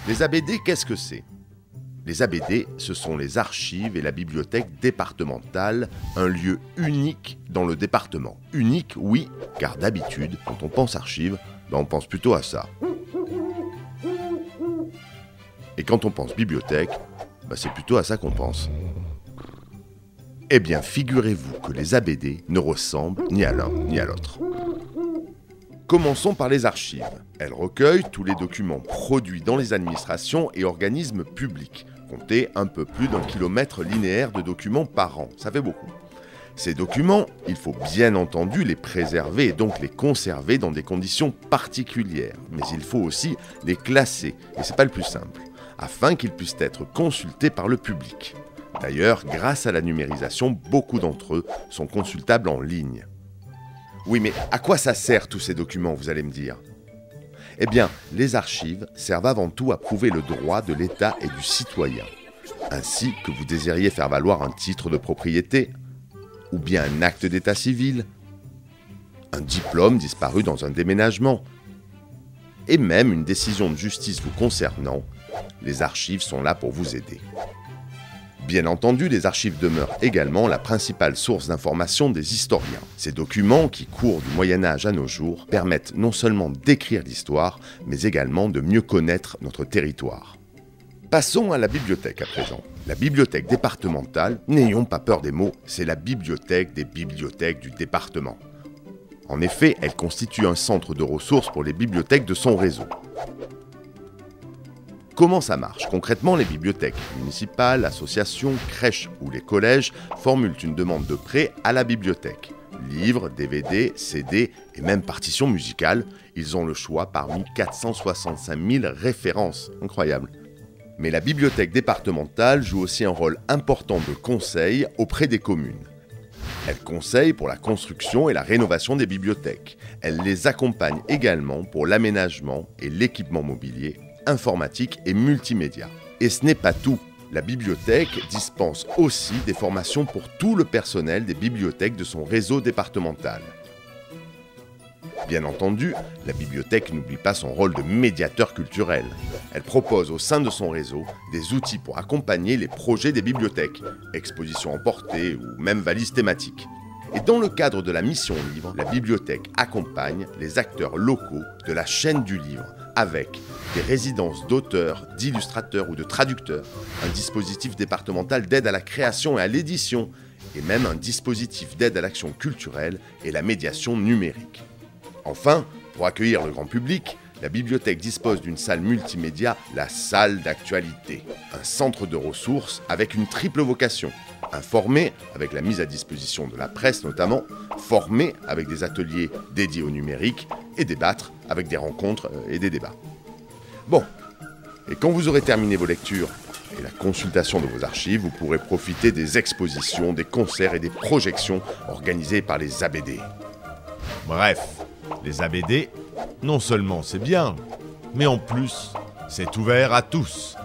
Les ABD, qu'est-ce que c'est? Les ABD, ce sont les archives et la bibliothèque départementale, un lieu unique dans le département. Unique, oui, car d'habitude, quand on pense archives, on pense plutôt à ça. Et quand on pense bibliothèque, c'est plutôt à ça qu'on pense. Eh bien, figurez-vous que les ABD ne ressemblent ni à l'un ni à l'autre. Commençons par les archives. Elles recueillent tous les documents produits dans les administrations et organismes publics. Comptez un peu plus d'1 kilomètre linéaire de documents par an. Ça fait beaucoup. Ces documents, il faut bien entendu les préserver et donc les conserver dans des conditions particulières. Mais il faut aussi les classer, et c'est pas le plus simple, afin qu'ils puissent être consultés par le public. D'ailleurs, grâce à la numérisation, beaucoup d'entre eux sont consultables en ligne. Oui, mais à quoi ça sert tous ces documents, vous allez me dire? Eh bien, les archives servent avant tout à prouver le droit de l'État et du citoyen. Ainsi que vous désiriez faire valoir un titre de propriété, ou bien un acte d'état civil, un diplôme disparu dans un déménagement, et même une décision de justice vous concernant, les archives sont là pour vous aider. Bien entendu, les archives demeurent également la principale source d'information des historiens. Ces documents, qui courent du Moyen-Âge à nos jours, permettent non seulement d'écrire l'histoire, mais également de mieux connaître notre territoire. Passons à la bibliothèque à présent. La bibliothèque départementale, n'ayons pas peur des mots, c'est la bibliothèque des bibliothèques du département. En effet, elle constitue un centre de ressources pour les bibliothèques de son réseau. Comment ça marche? Concrètement, les bibliothèques municipales, associations, crèches ou les collèges formulent une demande de prêt à la bibliothèque. Livres, DVD, CD et même partitions musicales, ils ont le choix parmi 465 000 références. Incroyable. Mais la bibliothèque départementale joue aussi un rôle important de conseil auprès des communes. Elle conseille pour la construction et la rénovation des bibliothèques. Elle les accompagne également pour l'aménagement et l'équipement mobilier, informatique et multimédia. Et ce n'est pas tout. La bibliothèque dispense aussi des formations pour tout le personnel des bibliothèques de son réseau départemental. Bien entendu, la bibliothèque n'oublie pas son rôle de médiateur culturel. Elle propose au sein de son réseau des outils pour accompagner les projets des bibliothèques, expositions emportées ou même valises thématiques. Et dans le cadre de la mission livre, la bibliothèque accompagne les acteurs locaux de la chaîne du livre avec des résidences d'auteurs, d'illustrateurs ou de traducteurs, un dispositif départemental d'aide à la création et à l'édition, et même un dispositif d'aide à l'action culturelle et la médiation numérique. Enfin, pour accueillir le grand public, la bibliothèque dispose d'une salle multimédia, la salle d'actualité, un centre de ressources avec une triple vocation. Informer, avec la mise à disposition de la presse notamment, former, avec des ateliers dédiés au numérique, et débattre, avec des rencontres et des débats. Bon, et quand vous aurez terminé vos lectures et la consultation de vos archives, vous pourrez profiter des expositions, des concerts et des projections organisées par les ABD. Bref, les ABD, non seulement c'est bien, mais en plus, c'est ouvert à tous.